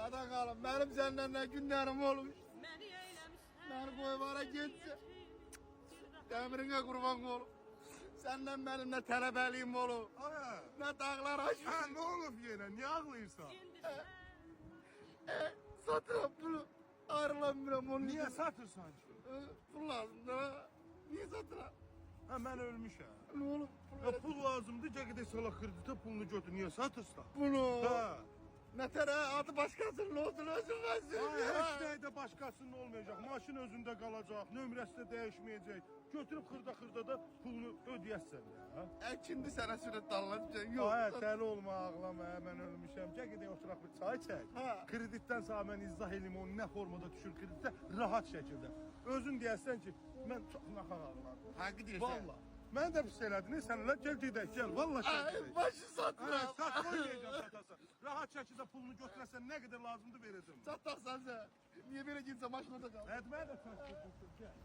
Ada kalın, benim seninle ne günlerim olmuş. Beni koyvara geçse. Demirine kurban olup. Senden benim ne talebeliğim olur. Aya. Ne dağlar aşmış. Ha ne olur yine? Niye ağlıyorsun? Satırım bunu. Ayrılamıyorum onu. Niye satırsan ki? Pul lazım da. Niye satırım? Ha ben ölmüşüm. Ne oğlum? Ya pul lazımdı, cekete sala kredite pulunu götür. Niye satırsan? Bunu. Ha. Ne tere adı başkasının olsun özüm ben Ay, seni. heç neydə başqasının olmayacaq. Maşın özündə qalacaq, nömrəsi də dəyişməyəcək. Götürüb xırda da pulunu ödəyəsən ya. Şimdi sana süret dallanacak. Yok. Ay, dəli olma, ağlama, mən ölmüşəm. Gəl gedək oturaq bir çay çək. Ha. Kreditdən sonra mən izah eləyim onu nə formada düşür kreditə, rahat şəkildə. Özün deyəsən ki, mən çox naxaq ağladım. Hangi diyorsun? Vallahi. Mən də pis elədin, sənlə gəl gedək, gəl. Vallahi gəl Ay gedək. başı satırım. Ay, sat qoymayacağım satasan. Rahat şəkildə pulunu götürəsən nə qədər lazımdır verəcəm. Satarsan sen. Niye böyle gitse başına da kal. Etməyə də tək götür, gəl.